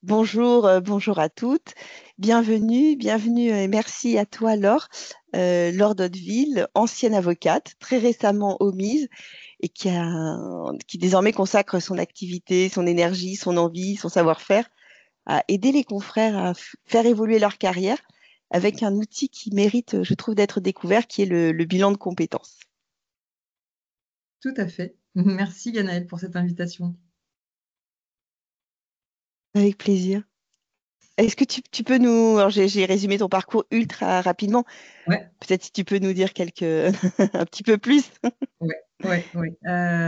Bonjour à toutes. Bienvenue et merci à toi, Laure Dotteville, ancienne avocate, très récemment omise et qui désormais consacre son activité, son énergie, son envie, son savoir-faire à aider les confrères à faire évoluer leur carrière avec un outil qui mérite, je trouve, d'être découvert, qui est le bilan de compétences. Tout à fait. Merci Ganaëlle pour cette invitation. Avec plaisir. Est-ce que tu peux nous... Alors j'ai résumé ton parcours ultra rapidement. Ouais, Peut-être si tu peux nous dire un petit peu plus ouais, ouais, ouais.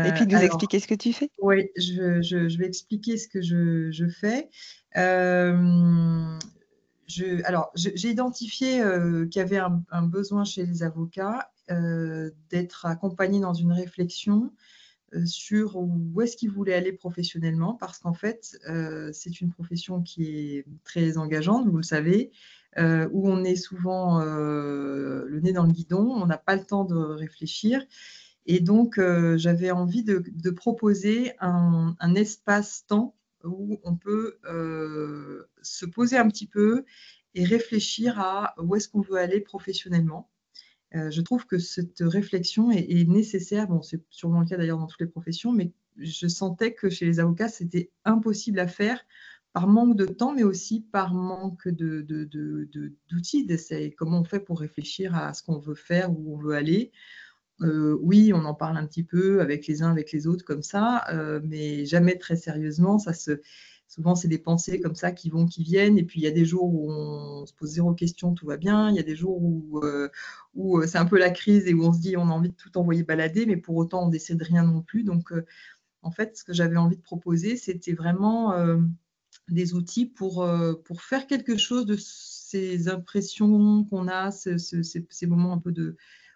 et puis nous Alors, expliquer ce que tu fais. ouais, je vais expliquer ce que je fais. Euh, j'ai identifié qu'il y avait un besoin chez les avocats d'être accompagnés dans une réflexion sur où est-ce qu'ils voulaient aller professionnellement, parce qu'en fait, c'est une profession qui est très engageante, vous le savez, où on est souvent le nez dans le guidon, on n'a pas le temps de réfléchir. Et donc, j'avais envie de proposer un espace-temps où on peut se poser un petit peu et réfléchir à où est-ce qu'on veut aller professionnellement. Je trouve que cette réflexion est nécessaire. Bon, c'est sûrement le cas d'ailleurs dans toutes les professions, mais je sentais que chez les avocats, c'était impossible à faire par manque de temps, mais aussi par manque d'outils. C'est comment on fait pour réfléchir à ce qu'on veut faire, où on veut aller. Oui, on en parle un petit peu avec les uns, avec les autres, comme ça, mais jamais très sérieusement. Souvent, c'est des pensées comme ça qui vont, qui viennent. Et puis, il y a des jours où on se pose zéro question, tout va bien. Il y a des jours où c'est un peu la crise et où on se dit on a envie de tout envoyer balader, mais pour autant, on décide rien non plus. Donc, en fait, ce que j'avais envie de proposer, c'était vraiment des outils pour faire quelque chose de ces impressions qu'on a, ces moments un peu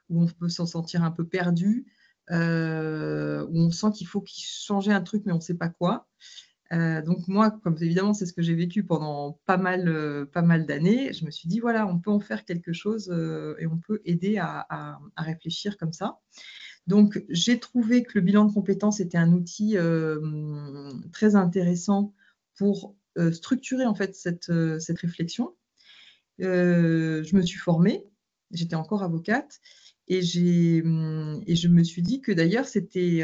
où on peut s'en sentir un peu perdu, où on sent qu'il faut qu'il changer un truc, mais on ne sait pas quoi. Donc moi, comme évidemment, c'est ce que j'ai vécu pendant pas mal d'années, je me suis dit, voilà, on peut en faire quelque chose et on peut aider à réfléchir comme ça. Donc, j'ai trouvé que le bilan de compétences était un outil très intéressant pour structurer en fait cette réflexion. Je me suis formée, j'étais encore avocate, et je me suis dit que d'ailleurs, c'était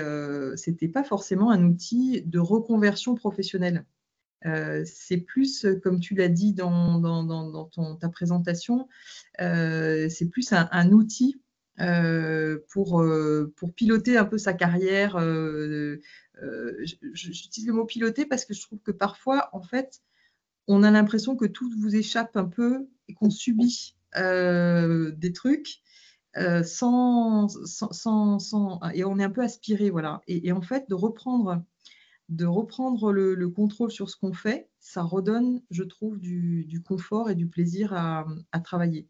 pas forcément un outil de reconversion professionnelle. C'est plus, comme tu l'as dit dans ta présentation, c'est plus un outil pour piloter un peu sa carrière. J'utilise le mot piloter parce que je trouve que parfois, en fait, on a l'impression que tout vous échappe un peu et qu'on subit des trucs et on est un peu aspiré, voilà. Et en fait, de reprendre le contrôle sur ce qu'on fait, ça redonne, je trouve, du confort et du plaisir à travailler.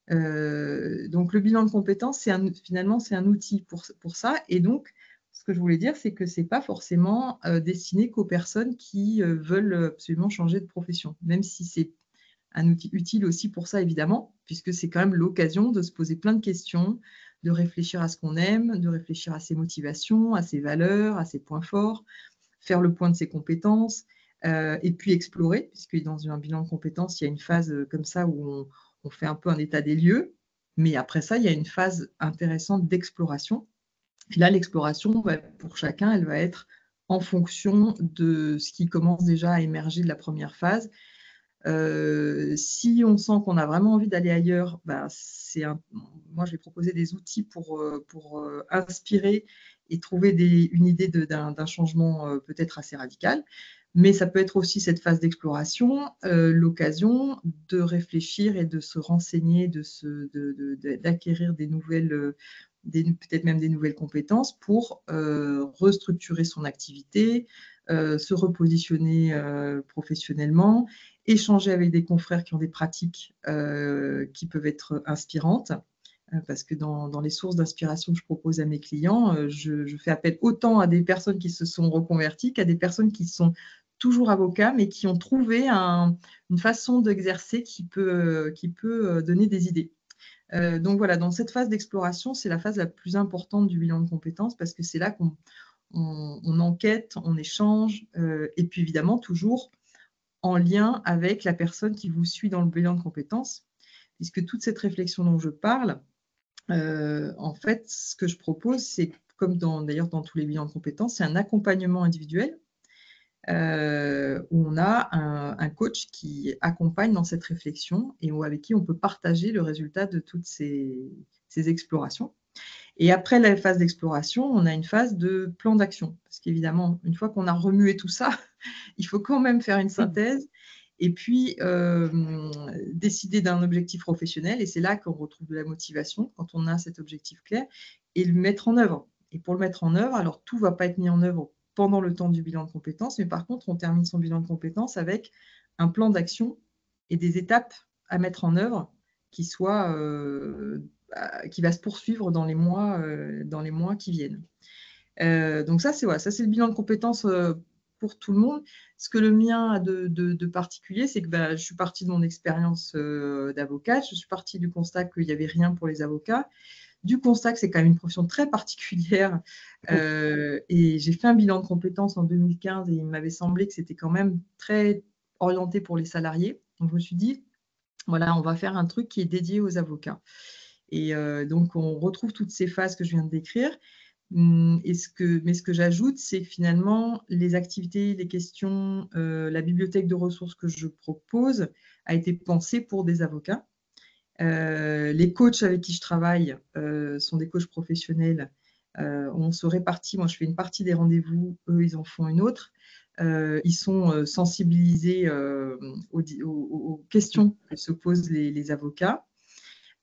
Donc, le bilan de compétences, finalement, c'est un outil pour ça. Et donc, ce que je voulais dire, c'est que ce n'est pas forcément destiné qu'aux personnes qui veulent absolument changer de profession, même si c'est un outil utile aussi pour ça, évidemment, puisque c'est quand même l'occasion de se poser plein de questions, de réfléchir à ce qu'on aime, de réfléchir à ses motivations, à ses valeurs, à ses points forts, faire le point de ses compétences, et puis explorer, puisque dans un bilan de compétences, il y a une phase comme ça où on fait un peu un état des lieux, mais après ça, il y a une phase intéressante d'exploration. Et là, l'exploration, pour chacun, elle va être en fonction de ce qui commence déjà à émerger de la première phase. Si on sent qu'on a vraiment envie d'aller ailleurs, moi je vais proposer des outils pour inspirer et trouver une idée d'un changement peut-être assez radical. Mais ça peut être aussi cette phase d'exploration, l'occasion de réfléchir et de se renseigner, d'acquérir des nouvelles, peut-être même des nouvelles compétences pour restructurer son activité, se repositionner professionnellement, échanger avec des confrères qui ont des pratiques qui peuvent être inspirantes, parce que dans les sources d'inspiration que je propose à mes clients, je fais appel autant à des personnes qui se sont reconverties qu'à des personnes qui sont toujours avocats, mais qui ont trouvé une façon d'exercer qui peut donner des idées. Donc voilà, dans cette phase d'exploration, c'est la phase la plus importante du bilan de compétences parce que c'est là qu'on enquête, on échange, et puis évidemment toujours en lien avec la personne qui vous suit dans le bilan de compétences, puisque toute cette réflexion dont je parle, en fait, ce que je propose, c'est, comme d'ailleurs dans tous les bilans de compétences, c'est un accompagnement individuel où on a un coach qui accompagne dans cette réflexion et avec qui on peut partager le résultat de toutes ces explorations. Et après la phase d'exploration, on a une phase de plan d'action. Parce qu'évidemment, une fois qu'on a remué tout ça, il faut quand même faire une synthèse et puis décider d'un objectif professionnel. Et c'est là qu'on retrouve de la motivation, quand on a cet objectif clair, et le mettre en œuvre. Et pour le mettre en œuvre, alors tout ne va pas être mis en œuvre pendant le temps du bilan de compétences, mais par contre, on termine son bilan de compétences avec un plan d'action et des étapes à mettre en œuvre qui soient qui va se poursuivre dans les mois qui viennent. Donc ça, c'est le bilan de compétences pour tout le monde. Ce que le mien a de particulier, c'est que je suis partie de mon expérience d'avocate, je suis partie du constat qu'il n'y avait rien pour les avocats, du constat que c'est quand même une profession très particulière. Et j'ai fait un bilan de compétences en 2015 et il m'avait semblé que c'était quand même très orienté pour les salariés. Donc je me suis dit, voilà, on va faire un truc qui est dédié aux avocats. Et donc, on retrouve toutes ces phases que je viens de décrire. Mais ce que j'ajoute, c'est que finalement, les activités, les questions, la bibliothèque de ressources que je propose a été pensée pour des avocats. Les coachs avec qui je travaille sont des coachs professionnels. On se répartit. Moi, je fais une partie des rendez-vous. Eux, ils en font une autre. Ils sont sensibilisés aux questions que se posent les avocats.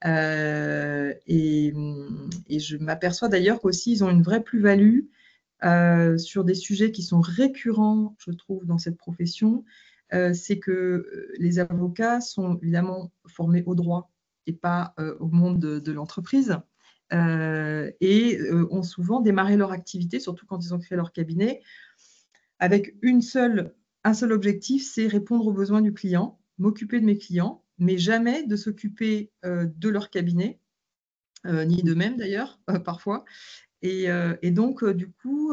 Et je m'aperçois d'ailleurs qu'aussi, ils ont une vraie plus-value sur des sujets qui sont récurrents, je trouve, dans cette profession. C'est que les avocats sont évidemment formés au droit et pas au monde de l'entreprise. Et ont souvent démarré leur activité, surtout quand ils ont créé leur cabinet, avec un seul objectif, c'est répondre aux besoins du client, m'occuper de mes clients, mais jamais de s'occuper de leur cabinet, ni d'eux-mêmes d'ailleurs, parfois. Et donc, du coup,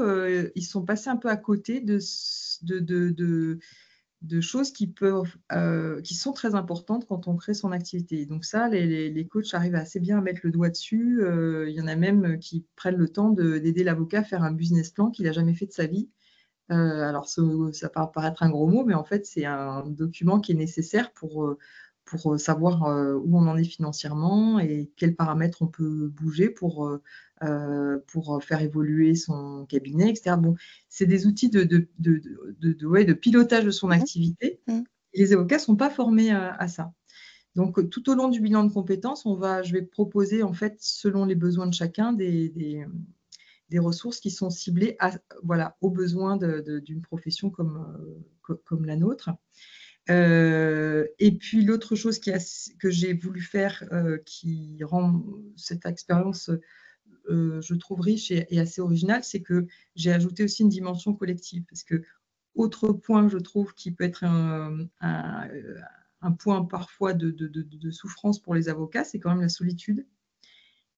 ils sont passés un peu à côté de choses qui sont très importantes quand on crée son activité. Donc ça, les coachs arrivent assez bien à mettre le doigt dessus. Il y en a même qui prennent le temps d'aider l'avocat à faire un business plan qu'il n'a jamais fait de sa vie. Alors, ça peut paraître un gros mot, mais en fait, c'est un document qui est nécessaire pour savoir où on en est financièrement et quels paramètres on peut bouger pour faire évoluer son cabinet, etc. Bon, c'est des outils de pilotage de son activité. Et les avocats ne sont pas formés à ça. Donc, tout au long du bilan de compétences, je vais proposer, en fait, selon les besoins de chacun, des ressources qui sont ciblées aux besoins d'une profession comme la nôtre. Et puis l'autre chose que j'ai voulu faire qui rend cette expérience, je trouve, riche et assez originale, c'est que j'ai ajouté aussi une dimension collective. Parce que autre point, je trouve, qui peut être un point parfois de souffrance pour les avocats, c'est quand même la solitude.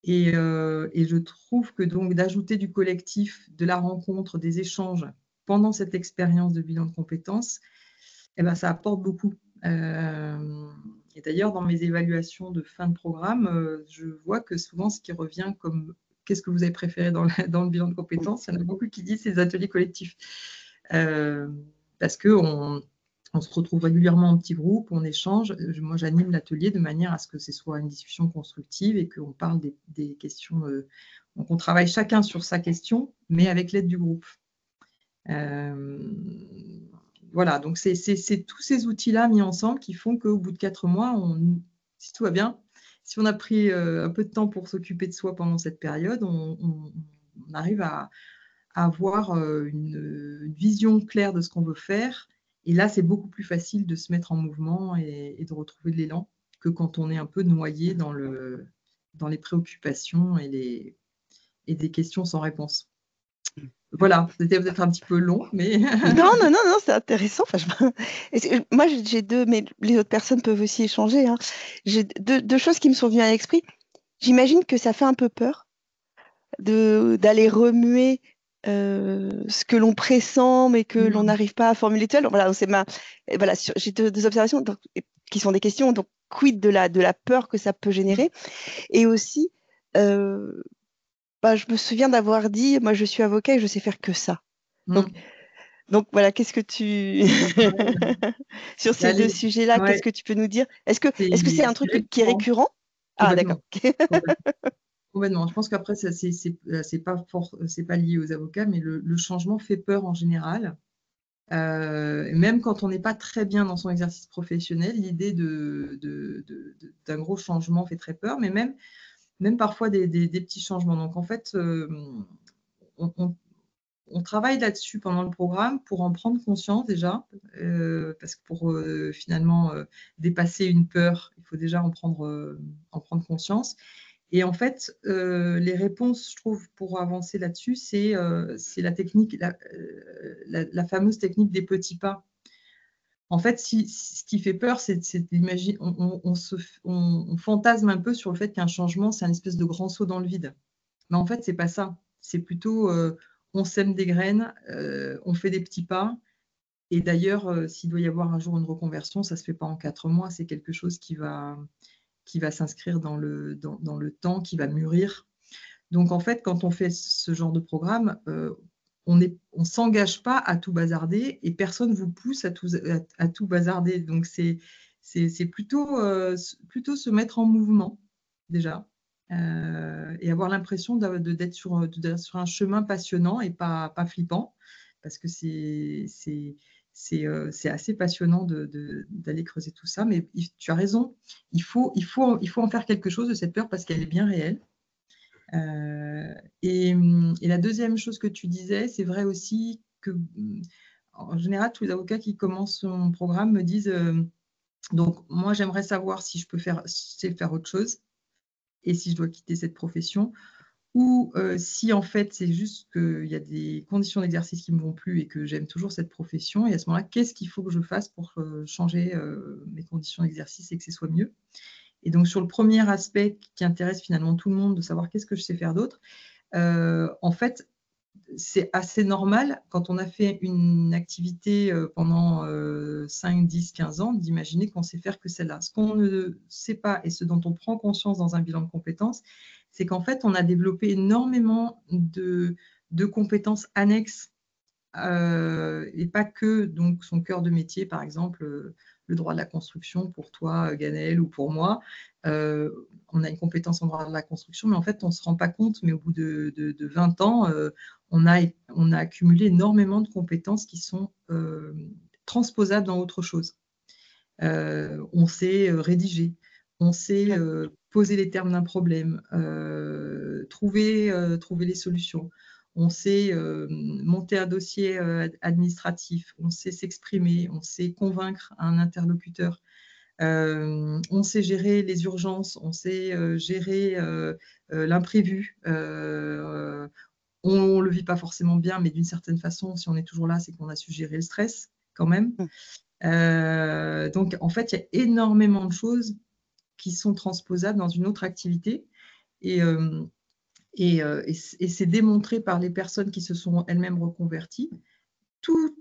Et je trouve que donc d'ajouter du collectif, de la rencontre, des échanges pendant cette expérience de bilan de compétences, ça apporte beaucoup. Et d'ailleurs, dans mes évaluations de fin de programme, je vois que souvent, ce qui revient comme qu'est-ce que vous avez préféré dans le bilan de compétences, il y en a beaucoup qui disent ces ateliers collectifs. Parce qu'on se retrouve régulièrement en petits groupes, on échange. Moi, j'anime l'atelier de manière à ce que ce soit une discussion constructive et qu'on parle des questions. Donc, on travaille chacun sur sa question, mais avec l'aide du groupe. Voilà, donc c'est tous ces outils-là mis ensemble qui font qu'au bout de 4 mois, si tout va bien, si on a pris un peu de temps pour s'occuper de soi pendant cette période, on arrive à avoir une vision claire de ce qu'on veut faire. Et là, c'est beaucoup plus facile de se mettre en mouvement et de retrouver de l'élan que quand on est un peu noyé dans les préoccupations et des questions sans réponse. Voilà, c'était peut-être un petit peu long, mais… Non, c'est intéressant. Moi, j'ai deux, mais les autres personnes peuvent aussi échanger, hein. J'ai deux choses qui me sont venues à l'esprit. J'imagine que ça fait un peu peur d'aller remuer ce que l'on pressent, mais que l'on Mm. n'arrive pas à formuler tout seul. Voilà, voilà, j'ai deux observations qui sont des questions. Donc, quid de la peur que ça peut générer? Et aussi, euh, je me souviens d'avoir dit, moi, je suis avocat et je sais faire que ça. Donc, Mm. donc voilà, qu'est-ce que tu... Ouais. Sur Bah, ces deux sujets-là, qu'est-ce ouais, que tu peux nous dire? Est-ce que c'est un c'est truc qui est récurrent, récurrent? Ah, d'accord. complètement. Complètement. Je pense qu'après, c'est pas lié aux avocats, mais le changement fait peur en général. Et même quand on n'est pas très bien dans son exercice professionnel, l'idée d'un gros changement fait très peur, mais même parfois des petits changements. Donc en fait, on, on- on travaille là-dessus pendant le programme pour en prendre conscience déjà, parce que pour finalement dépasser une peur, il faut déjà en prendre conscience. Et en fait, les réponses, je trouve, pour avancer là-dessus, c'est la technique, la fameuse technique des petits pas. En fait, ce qui fait peur, c'est d'imaginer, on fantasme un peu sur le fait qu'un changement, c'est un espèce de grand saut dans le vide. Mais en fait, c'est pas ça. C'est plutôt, on sème des graines, on fait des petits pas. Et d'ailleurs, s'il doit y avoir un jour une reconversion, ça se fait pas en 4 mois. C'est quelque chose qui va s'inscrire dans le temps, qui va mûrir. Donc, en fait, quand on fait ce genre de programme, on s'engage pas à tout bazarder et personne ne vous pousse à tout bazarder. Donc, c'est plutôt se mettre en mouvement, déjà, et avoir l'impression d'être sur un chemin passionnant et pas flippant, parce que c'est assez passionnant d'aller creuser tout ça. Mais tu as raison, il faut en faire quelque chose de cette peur parce qu'elle est bien réelle. Euh, et la deuxième chose que tu disais, c'est vrai aussi que, en général, tous les avocats qui commencent mon programme me disent, donc moi j'aimerais savoir si je sais faire autre chose et si je dois quitter cette profession, ou si en fait c'est juste qu'il y a des conditions d'exercice qui ne me vont plus et que j'aime toujours cette profession, et à ce moment-là, qu'est-ce qu'il faut que je fasse pour changer mes conditions d'exercice et que ce soit mieux. Et donc, sur le premier aspect qui intéresse finalement tout le monde, de savoir qu'est-ce que je sais faire d'autre, en fait, c'est assez normal quand on a fait une activité pendant 5, 10, 15 ans d'imaginer qu'on sait faire que celle-là. Ce qu'on ne sait pas et ce dont on prend conscience dans un bilan de compétences, c'est qu'en fait, on a développé énormément de compétences annexes et pas que donc son cœur de métier, par exemple le droit de la construction pour toi, Ganel, ou pour moi. On a une compétence en droit de la construction, mais en fait, on ne se rend pas compte, mais au bout de 20 ans, on a accumulé énormément de compétences qui sont transposables dans autre chose. On sait rédiger, on sait poser les termes d'un problème, trouver les solutions. On sait monter un dossier administratif, on sait s'exprimer, on sait convaincre un interlocuteur, on sait gérer les urgences, on sait gérer l'imprévu. On ne le vit pas forcément bien, mais d'une certaine façon, si on est toujours là, c'est qu'on a su gérer le stress quand même. Donc, en fait, il y a énormément de choses qui sont transposables dans une autre activité. Et, et c'est démontré par les personnes qui se sont elles-mêmes reconverties. Tous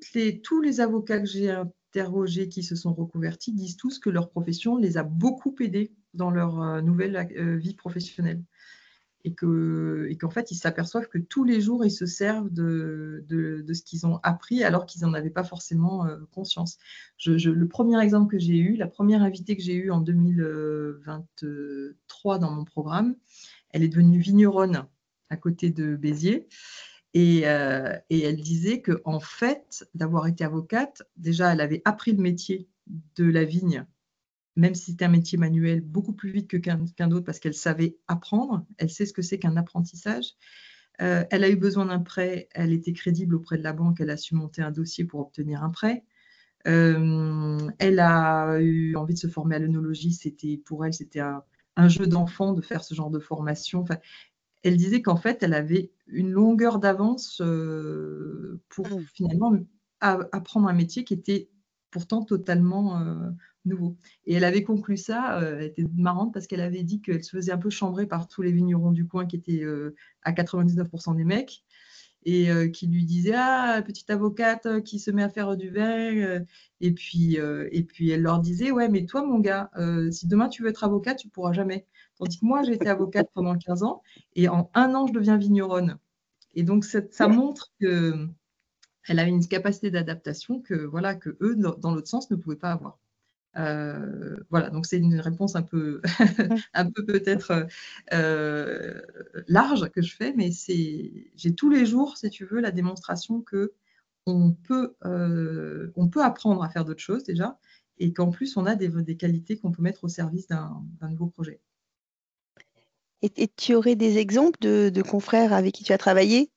les avocats que j'ai interrogés qui se sont reconvertis disent tous que leur profession les a beaucoup aidés dans leur nouvelle vie professionnelle. Et qu'en fait, ils s'aperçoivent que tous les jours, ils se servent de ce qu'ils ont appris alors qu'ils n'en avaient pas forcément conscience. Le premier exemple que j'ai eu, la première invitée que j'ai eue en 2023 dans mon programme, elle est devenue vigneronne à côté de Béziers. Et elle disait qu'en fait, d'avoir été avocate, déjà, elle avait appris le métier de la vigne, même si c'était un métier manuel, beaucoup plus vite qu'un d'autre parce qu'elle savait apprendre, elle sait ce que c'est qu'un apprentissage. Elle a eu besoin d'un prêt, elle était crédible auprès de la banque, elle a su monter un dossier pour obtenir un prêt. Elle a eu envie de se former à l'œnologie, pour elle, c'était un jeu d'enfant de faire ce genre de formation. Enfin, elle disait qu'en fait, elle avait une longueur d'avance pour Mm. finalement apprendre un métier qui était pourtant totalement nouveau. Et elle avait conclu ça, elle était marrante parce qu'elle avait dit qu'elle se faisait un peu chambrer par tous les vignerons du coin qui étaient à 99% des mecs. qui lui disait ah, petite avocate qui se met à faire du vin. Et puis elle leur disait ouais, mais toi, mon gars, si demain tu veux être avocate, tu ne pourras jamais. Tandis que moi, j'ai été avocate pendant 15 ans et en un an, je deviens vigneronne. Et donc, ça montre que elle a une capacité d'adaptation que, voilà, que eux, dans l'autre sens, ne pouvaient pas avoir. Voilà, donc c'est une réponse un peu, un peu peut-être large que je fais, mais j'ai tous les jours, si tu veux, la démonstration que on peut apprendre à faire d'autres choses déjà, et qu'en plus, on a des qualités qu'on peut mettre au service d'un nouveau projet. Et tu aurais des exemples de confrères avec qui tu as travaillé,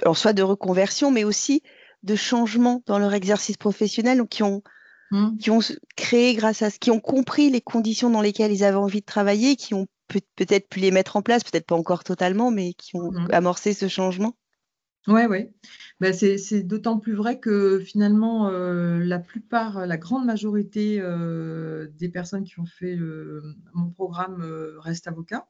alors soit de reconversion, mais aussi de changements dans leur exercice professionnel, ou qui ont créé grâce à ce, qui ont compris les conditions dans lesquelles ils avaient envie de travailler, qui ont peut-être pu les mettre en place, peut-être pas encore totalement, mais qui ont amorcé ce changement. Oui, oui. Ben, c'est d'autant plus vrai que finalement, la grande majorité des personnes qui ont fait mon programme restent avocats.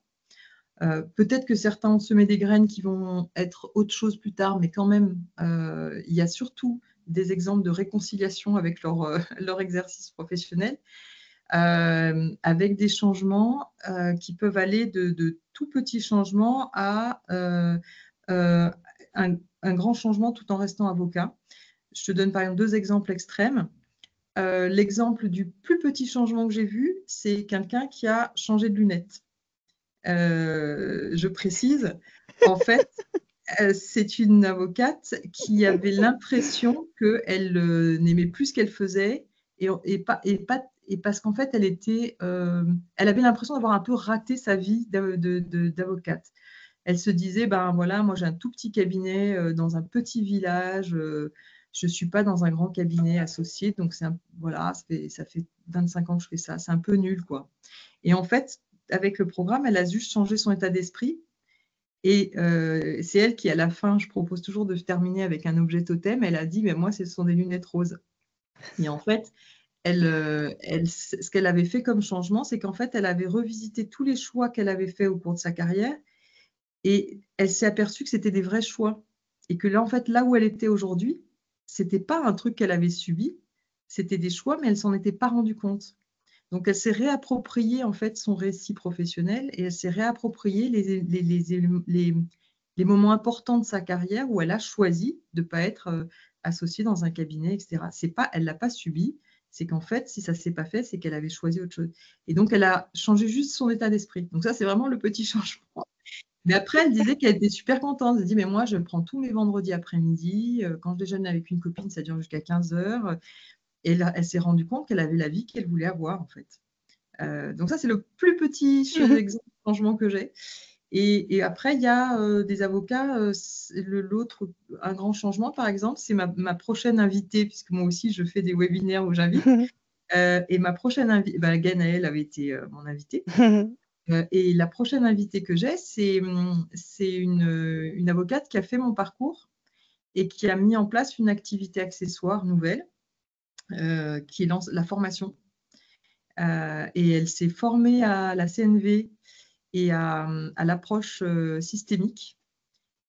Peut-être que certains ont semé des graines qui vont être autre chose plus tard, mais quand même, il y a surtout des exemples de réconciliation avec leur exercice professionnel, avec des changements qui peuvent aller de tout petits changements à euh, un grand changement tout en restant avocat. Je te donne par exemple 2 exemples extrêmes. L'exemple du plus petit changement que j'ai vu, c'est quelqu'un qui a changé de lunettes. Je précise, en fait, c'est une avocate qui avait l'impression qu'elle n'aimait plus ce qu'elle faisait et parce qu'en fait, elle avait l'impression d'avoir un peu raté sa vie d'avocate. Elle se disait, ben voilà, moi j'ai un tout petit cabinet dans un petit village, je ne suis pas dans un grand cabinet associé, donc voilà, ça fait 25 ans que je fais ça, c'est un peu nul, quoi. Et en fait, avec le programme, elle a juste changé son état d'esprit. Et c'est elle qui, à la fin, je propose toujours de terminer avec un objet totem. Elle a dit, mais moi, ce sont des lunettes roses. Et en fait, ce qu'elle avait fait comme changement, c'est qu'en fait, elle avait revisité tous les choix qu'elle avait faits au cours de sa carrière et elle s'est aperçue que c'était des vrais choix. Et que là, en fait, là où elle était aujourd'hui, c'était pas un truc qu'elle avait subi, c'était des choix, mais elle s'en était pas rendue compte. Donc, elle s'est réappropriée en fait son récit professionnel et elle s'est réapproprié les moments importants de sa carrière où elle a choisi de ne pas être associée dans un cabinet, etc. Elle ne l'a pas subi, c'est qu'en fait, si ça ne s'est pas fait, c'est qu'elle avait choisi autre chose. Et donc, elle a changé juste son état d'esprit. Donc, ça, c'est vraiment le petit changement. Mais après, elle disait qu'elle était super contente. Elle dit, mais moi, je prends tous mes vendredis après-midi. Quand je déjeune avec une copine, ça dure jusqu'à 15 heures. Et elle s'est rendue compte qu'elle avait la vie qu'elle voulait avoir, en fait. Donc ça, c'est le plus petit exemple de changement que j'ai. Et après, il y a des avocats. L'autre, un grand changement, par exemple, c'est ma prochaine invitée, puisque moi aussi, je fais des webinaires où j'invite. Et ma prochaine invitée, Ganaëlle avait été mon invitée. Et la prochaine invitée que j'ai, c'est une avocate qui a fait mon parcours et qui a mis en place une activité accessoire nouvelle, qui est la formation. Et elle s'est formée à la CNV et à l'approche systémique.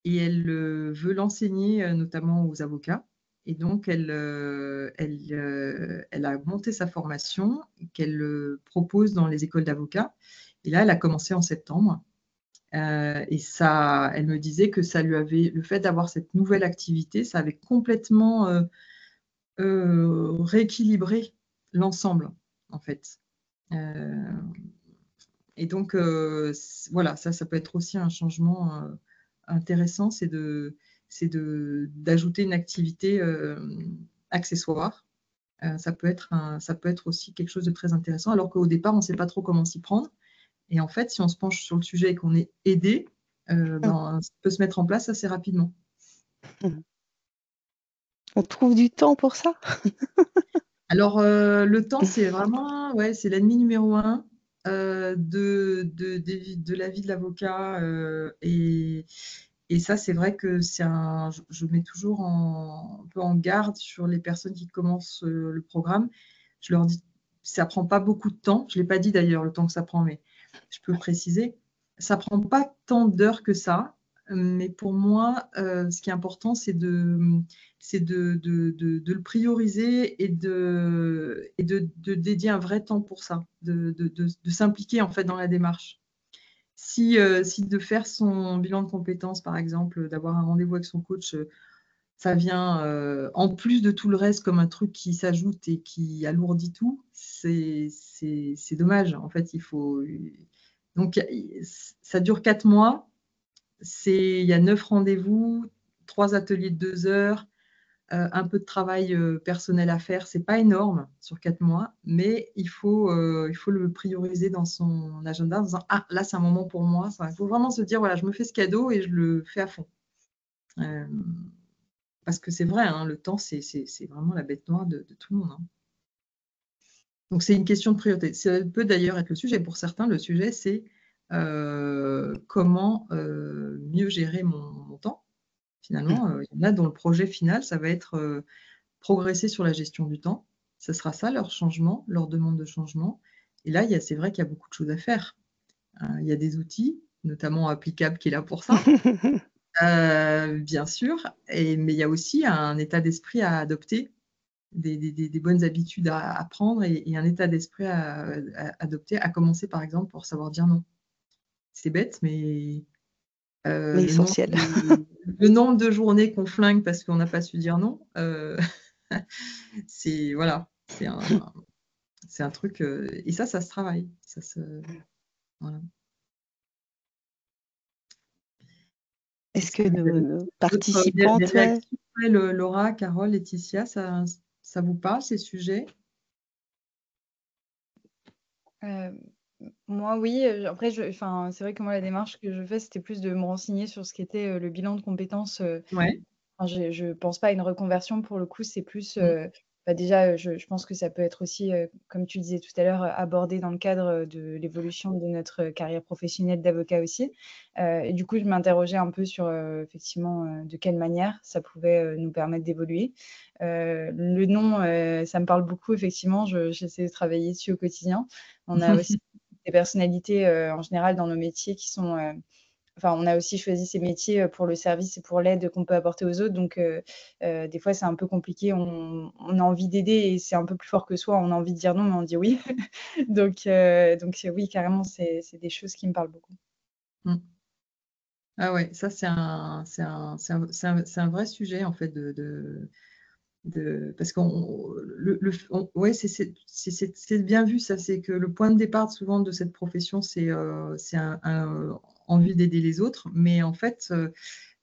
Et elle veut l'enseigner notamment aux avocats. Et donc, elle a monté sa formation qu'elle propose dans les écoles d'avocats. Et là, elle a commencé en septembre. Et ça, elle me disait que le fait d'avoir cette nouvelle activité, ça avait complètement rééquilibré l'ensemble, en fait. Et donc, voilà, ça peut être aussi un changement intéressant, d'ajouter une activité accessoire. Ça peut être aussi quelque chose de très intéressant, alors qu'au départ, on ne sait pas trop comment s'y prendre. Et en fait, si on se penche sur le sujet et qu'on est aidé, ça peut se mettre en place assez rapidement. On trouve du temps pour ça? Alors, le temps, c'est vraiment, ouais, c'est l'ennemi numéro un de la vie de l'avocat. Et ça, c'est vrai que je mets toujours un peu en garde sur les personnes qui commencent le programme. Je leur dis, ça prend pas beaucoup de temps. Je ne l'ai pas dit d'ailleurs, le temps que ça prend, mais je peux préciser. Ça prend pas tant d'heures que ça. mais pour moi, ce qui est important, c'est de le prioriser et de dédier un vrai temps pour ça, de s'impliquer en fait dans la démarche. Si de faire son bilan de compétences, par exemple, d'avoir un rendez-vous avec son coach, ça vient en plus de tout le reste comme un truc qui s'ajoute et qui alourdit tout, c'est dommage. En fait, il faut. Donc, ça dure 4 mois. Il y a 9 rendez-vous, 3 ateliers de 2 heures, un peu de travail personnel à faire. C'est pas énorme sur 4 mois, mais il faut le prioriser dans son agenda en disant ah, là, c'est un moment pour moi. Il faut vraiment se dire voilà, je me fais ce cadeau et je le fais à fond. Parce que c'est vrai, hein, le temps, c'est vraiment la bête noire de tout le monde. Hein. Donc, c'est une question de priorité. Ça peut d'ailleurs être le sujet. Pour certains, le sujet, c'est comment mieux gérer mon temps. Finalement, il y en a dont le projet final, ça va être progresser sur la gestion du temps. Ce sera ça leur changement, leur demande de changement. Et là, c'est vrai qu'il y a beaucoup de choses à faire. Il y a des outils, notamment Applicable, qui est là pour ça. Bien sûr, mais il y a aussi un état d'esprit à adopter, des bonnes habitudes à apprendre et un état d'esprit à adopter, à commencer par exemple pour savoir dire non. C'est bête, mais Mais essentiel. le nombre de journées qu'on flingue parce qu'on n'a pas su dire non, c'est voilà, c'est un truc, et ça se travaille. Voilà. Est-ce que Vous avez nos des participantes, ouais. réactions, Laura, Carole, Laetitia, ça vous parle, ces sujets? Euh, Moi, oui. Après, c'est vrai que moi, la démarche que je fais, c'était plus de me renseigner sur ce qu'était le bilan de compétences. Ouais. Je ne pense pas à une reconversion pour le coup, c'est plus. Mm. Déjà, je pense que ça peut être aussi, comme tu disais tout à l'heure, abordé dans le cadre de l'évolution de notre carrière professionnelle d'avocat aussi. Et du coup, je m'interrogeais un peu sur effectivement de quelle manière ça pouvait nous permettre d'évoluer. Le nom, ça me parle beaucoup, effectivement. J'essaie de travailler dessus au quotidien. On a aussi des personnalités en général dans nos métiers qui sont. Enfin, on a aussi choisi ces métiers pour le service et pour l'aide qu'on peut apporter aux autres. Donc, des fois, c'est un peu compliqué. On a envie d'aider et c'est un peu plus fort que soi. On a envie de dire non, mais on dit oui. donc, oui, carrément, c'est des choses qui me parlent beaucoup. Mm. Ah ouais, ça c'est un vrai sujet en fait parce ouais, c'est bien vu ça, c'est que le point de départ souvent de cette profession, c'est envie d'aider les autres, mais en fait,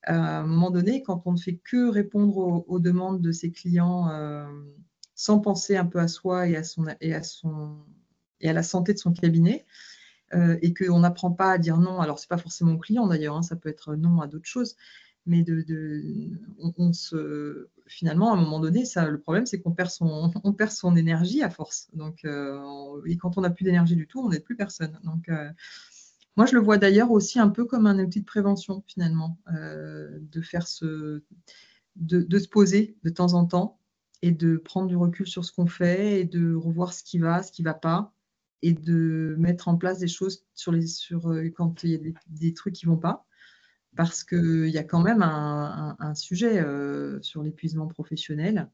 à un moment donné, quand on ne fait que répondre aux demandes de ses clients sans penser un peu à soi et à la santé de son cabinet, et qu'on n'apprend pas à dire non, alors c'est pas forcément au client d'ailleurs, hein, ça peut être non à d'autres choses, mais finalement, à un moment donné, le problème, c'est qu'on perd son énergie à force. Donc, et quand on n'a plus d'énergie du tout, on n'aide plus personne. Donc, moi, je le vois d'ailleurs aussi un peu comme un outil de prévention, finalement, de se poser de temps en temps et de prendre du recul sur ce qu'on fait et de revoir ce qui va pas, et de mettre en place des choses quand il y a des trucs qui vont pas. Parce qu'il y a quand même un sujet sur l'épuisement professionnel.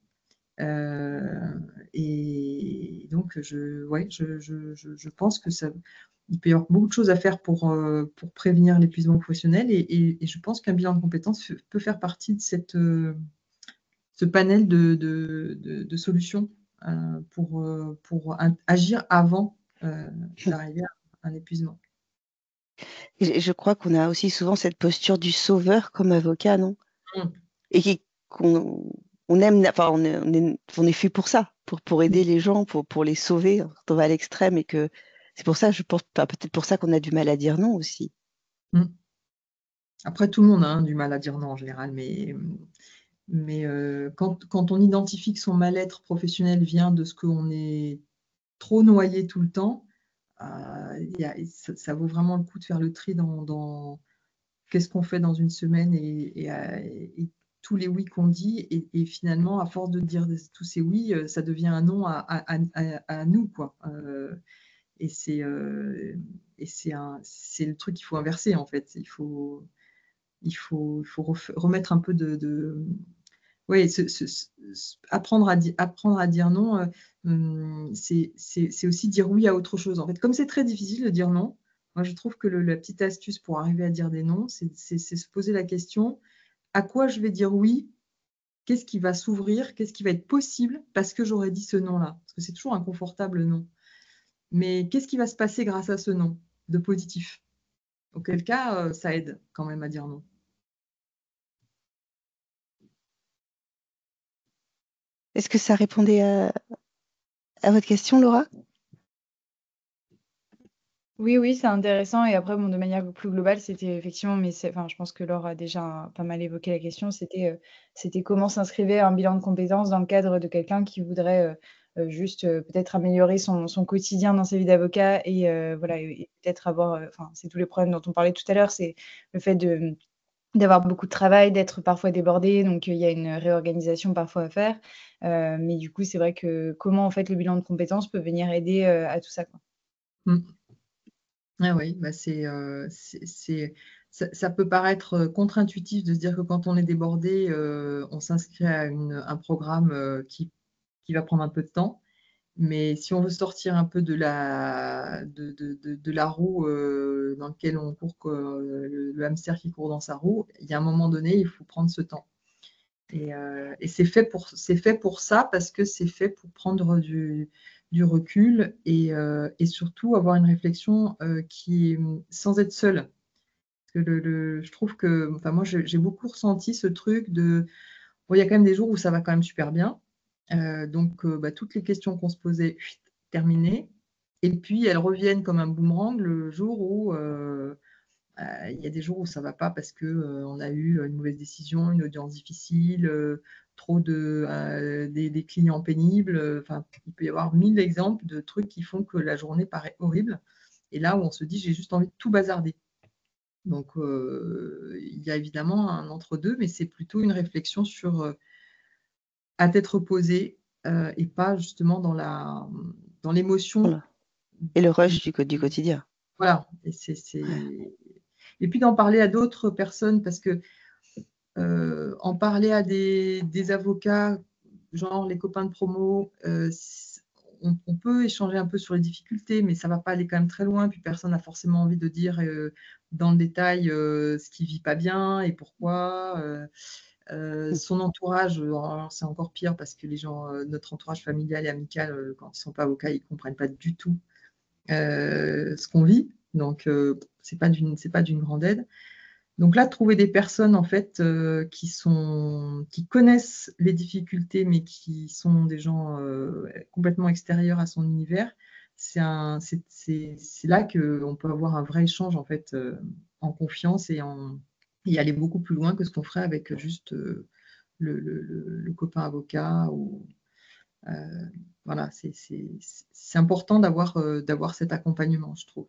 Et donc, je pense que il peut y avoir beaucoup de choses à faire pour prévenir l'épuisement professionnel. Et je pense qu'un bilan de compétences peut faire partie de ce panel de solutions pour agir avant d'arriver à un épuisement. Je crois qu'on a aussi souvent cette posture du sauveur comme avocat, non? Mm. Et qu'on on aime, enfin, on est fait pour ça, pour aider les gens, pour les sauver quand on va à l'extrême. Et que c'est pour ça, je pense, enfin, peut-être pour ça qu'on a du mal à dire non aussi. Mm. Après, tout le monde a du mal à dire non en général, mais quand on identifie que son mal-être professionnel vient de ce qu'on est trop noyé tout le temps, ça vaut vraiment le coup de faire le tri dans qu'est-ce qu'on fait dans une semaine et tous les oui qu'on dit. Et finalement, à force de dire tous ces oui, ça devient un non à nous, quoi. Et c'est le truc qu'il faut inverser, en fait. il faut remettre un peu oui, apprendre à dire non, c'est aussi dire oui à autre chose. En fait, comme c'est très difficile de dire non, moi je trouve que la petite astuce pour arriver à dire des non, c'est se poser la question, à quoi je vais dire oui? Qu'est-ce qui va s'ouvrir? Qu'est-ce qui va être possible parce que j'aurais dit ce non-là? Parce que c'est toujours inconfortable, non. Mais qu'est-ce qui va se passer grâce à ce non de positif? Auquel cas, ça aide quand même à dire non. Est-ce que ça répondait à votre question, Laura? Oui, oui, c'est intéressant. Et après, bon, de manière plus globale, c'était effectivement, mais enfin, je pense que Laure a déjà pas mal évoqué la question, c'était comment s'inscrivait un bilan de compétences dans le cadre de quelqu'un qui voudrait juste peut-être améliorer son quotidien dans sa vie d'avocat et voilà, et peut-être avoir, enfin, c'est tous les problèmes dont on parlait tout à l'heure, c'est le fait d'avoir beaucoup de travail, d'être parfois débordé, donc il y a une réorganisation parfois à faire. Mais du coup, c'est vrai que comment en fait le bilan de compétences peut venir aider à tout ça, quoi. Mmh. Ah oui, bah ça peut paraître contre-intuitif de se dire que quand on est débordé, on s'inscrit à un programme qui va prendre un peu de temps. Mais si on veut sortir un peu de la roue dans laquelle on court, le hamster qui court dans sa roue, il y a un moment donné, il faut prendre ce temps. Et c'est fait pour ça, parce que c'est fait pour prendre du recul et surtout avoir une réflexion qui est sans être seule. Parce que je trouve que, enfin, moi, j'ai beaucoup ressenti ce truc de, bon, il y a quand même des jours où ça va quand même super bien. Donc, bah, toutes les questions qu'on se posait, terminées. Et puis, elles reviennent comme un boomerang le jour où il y a des jours où ça ne va pas parce qu'on a eu une mauvaise décision, une audience difficile, trop des clients pénibles. Enfin, il peut y avoir 1000 exemples de trucs qui font que la journée paraît horrible. Et là où on se dit, j'ai juste envie de tout bazarder. Donc, il y a évidemment un entre-deux, mais c'est plutôt une réflexion sur à tête reposée et pas justement dans l'émotion Voilà. Et le du. rush du quotidien. Voilà. Et puis d'en parler à d'autres personnes, parce que en parler à des avocats, genre les copains de promo, on peut échanger un peu sur les difficultés, mais ça ne va pas aller quand même très loin. Puis personne n'a forcément envie de dire dans le détail ce qui ne vit pas bien et pourquoi. Son entourage, alors c'est encore pire parce que les gens, notre entourage familial et amical, quand ils ne sont pas avocats, ils ne comprennent pas du tout ce qu'on vit. Donc, ce n'est pas d'une grande aide. Donc là, trouver des personnes en fait qui connaissent les difficultés, mais qui sont des gens complètement extérieurs à son univers, c'est là qu'on peut avoir un vrai échange en fait en confiance et aller beaucoup plus loin que ce qu'on ferait avec juste le copain avocat. Voilà, c'est important d'avoir cet accompagnement, je trouve.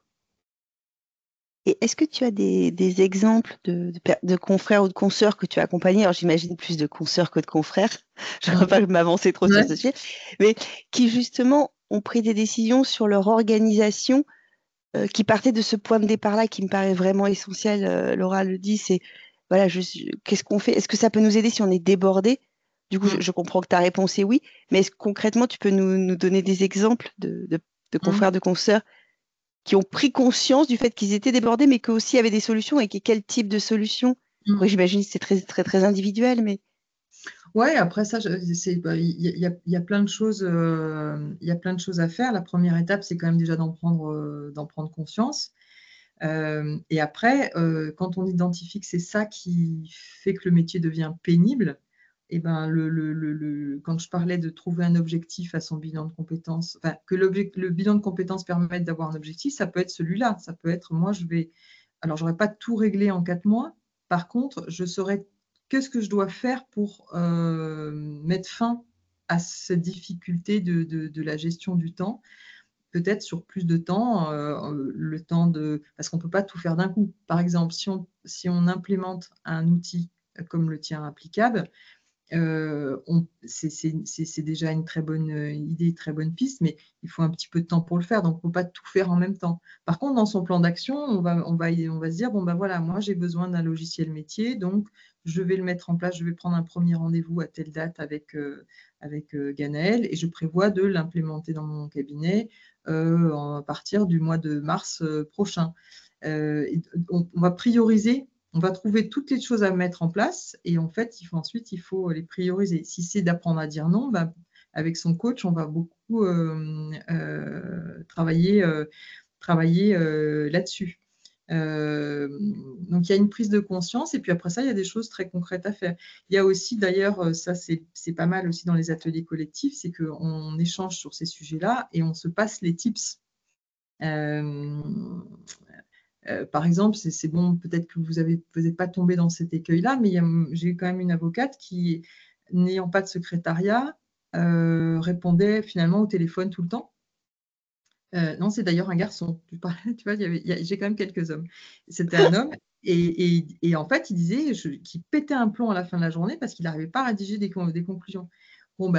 Et est-ce que tu as des exemples de confrères ou de consoeurs que tu as accompagnés? Alors, j'imagine plus de consoeurs que de confrères. Je ne veux pas m'avancer trop sur ce sujet, mais qui justement ont pris des décisions sur leur organisation qui partaient de ce point de départ-là qui me paraît vraiment essentiel. Laura le dit, c'est voilà, qu'est-ce qu'on fait? Est-ce que ça peut nous aider si on est débordé? Du coup, je comprends que ta réponse est oui, mais est-ce que concrètement, tu peux nous donner des exemples de confrères, de consoeurs qui ont pris conscience du fait qu'ils étaient débordés, mais qu'eux aussi avaient des solutions et quel type de solutions? Oui, j'imagine que c'est très, très, très individuel, mais. Ouais, après ça, il y a plein de choses, il y a plein de choses à faire. La première étape, c'est quand même déjà d'en prendre conscience. Et après, quand on identifie que c'est ça qui fait que le métier devient pénible, et ben quand je parlais de trouver un objectif à son bilan de compétences, enfin, que le bilan de compétences permette d'avoir un objectif, ça peut être celui-là. Ça peut être, moi, alors, j'aurais pas tout réglé en 4 mois. Par contre, je saurais qu'est-ce que je dois faire pour mettre fin à cette difficulté de la gestion du temps, peut-être sur plus de temps, le temps parce qu'on ne peut pas tout faire d'un coup. Par exemple, si on implémente un outil comme le tien applicable, c'est déjà une très bonne idée, très bonne piste, mais il faut un petit peu de temps pour le faire, donc on ne peut pas tout faire en même temps. Par contre, dans son plan d'action, on va se dire, bon, ben voilà, moi j'ai besoin d'un logiciel métier, donc je vais le mettre en place, je vais prendre un premier rendez-vous à telle date avec Ganaël, et je prévois de l'implémenter dans mon cabinet à partir du mois de mars prochain. On va prioriser. On va trouver toutes les choses à mettre en place et en fait, ensuite, il faut les prioriser. Si c'est d'apprendre à dire non, avec son coach, on va beaucoup travailler là-dessus. Donc, il y a une prise de conscience et puis après ça, il y a des choses très concrètes à faire. Il y a aussi, d'ailleurs, ça c'est pas mal aussi dans les ateliers collectifs, c'est qu'on échange sur ces sujets-là et on se passe les tips. Par exemple, c'est bon, peut-être que vous n'êtes pas tombé dans cet écueil-là, mais j'ai quand même une avocate qui, n'ayant pas de secrétariat, répondait finalement au téléphone tout le temps. Non, c'est d'ailleurs un garçon. Tu vois, j'ai quand même quelques hommes. C'était un homme et en fait, il disait qu'il pétait un plomb à la fin de la journée parce qu'il n'arrivait pas à rédiger des conclusions. Bon,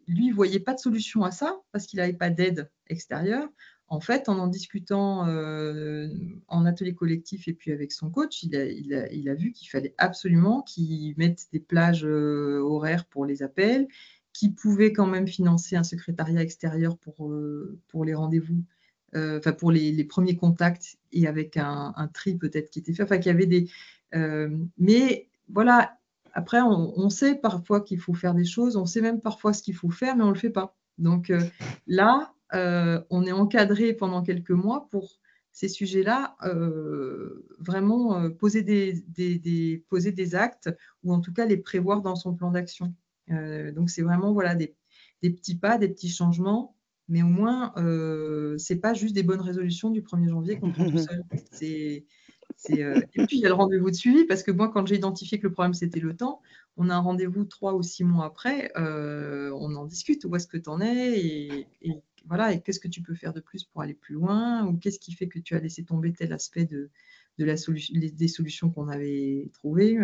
lui, il ne voyait pas de solution à ça parce qu'il n'avait pas d'aide extérieure. En fait, en discutant en atelier collectif et puis avec son coach, il a vu qu'il fallait absolument qu'il mette des plages horaires pour les appels, qu'il pouvait quand même financer un secrétariat extérieur pour les rendez-vous, pour les premiers contacts et avec un tri peut-être qui était fait. Enfin, qu'il y avait des... mais voilà, après, on sait parfois qu'il faut faire des choses, on sait même parfois ce qu'il faut faire, mais on ne le fait pas. Donc là, on est encadré pendant quelques mois pour ces sujets-là, vraiment poser des actes ou en tout cas les prévoir dans son plan d'action. Donc c'est vraiment voilà, des petits pas, des petits changements, mais au moins, ce n'est pas juste des bonnes résolutions du 1er janvier qu'on prend tout seul. Et puis, il y a le rendez-vous de suivi, parce que moi, quand j'ai identifié que le problème, c'était le temps, on a un rendez-vous 3 ou 6 mois après, on en discute, où est-ce que tu en es, et voilà, et qu'est-ce que tu peux faire de plus pour aller plus loin, ou qu'est-ce qui fait que tu as laissé tomber tel aspect des solutions qu'on avait trouvées.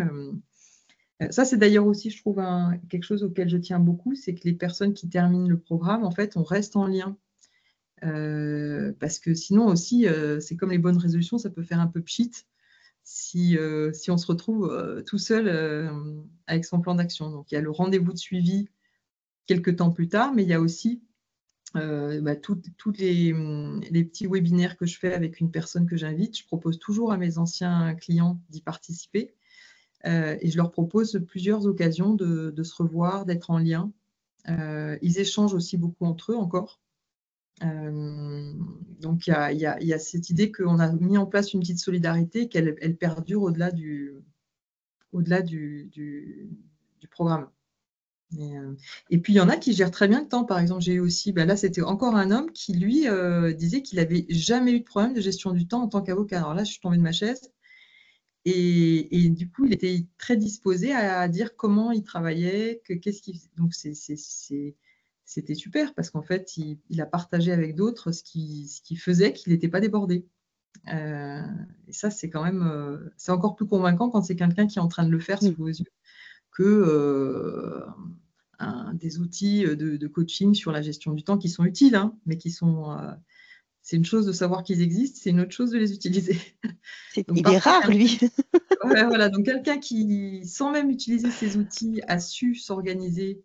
Ça, c'est d'ailleurs aussi, je trouve, quelque chose auquel je tiens beaucoup, c'est que les personnes qui terminent le programme, en fait, on reste en lien. Parce que sinon aussi, c'est comme les bonnes résolutions, ça peut faire un peu pchit si on se retrouve tout seul avec son plan d'action. Donc, il y a le rendez-vous de suivi quelques temps plus tard, mais il y a aussi tous les petits webinaires que je fais avec une personne que j'invite. Je propose toujours à mes anciens clients d'y participer et je leur propose plusieurs occasions de se revoir, d'être en lien. Ils échangent aussi beaucoup entre eux encore. Donc, il y a cette idée qu'on a mis en place une petite solidarité et qu'elle perdure au-delà du programme. Et puis, il y en a qui gèrent très bien le temps. Par exemple, j'ai eu aussi, là, c'était encore un homme qui, lui, disait qu'il n'avait jamais eu de problème de gestion du temps en tant qu'avocat. Alors là, je suis tombée de ma chaise. Et du coup, il était très disposé à dire comment il travaillait, qu'est-ce qu'il... Donc, c'était super parce qu'en fait, il a partagé avec d'autres ce qui faisait qu'il n'était pas débordé. Et ça, c'est quand même... c'est encore plus convaincant quand c'est quelqu'un qui est en train de le faire sous vos yeux que des outils de coaching sur la gestion du temps qui sont utiles, hein, mais qui sont... c'est une chose de savoir qu'ils existent, c'est une autre chose de les utiliser. Donc, il est rare, lui. Ouais, voilà, donc quelqu'un qui, sans même utiliser ces outils, a su s'organiser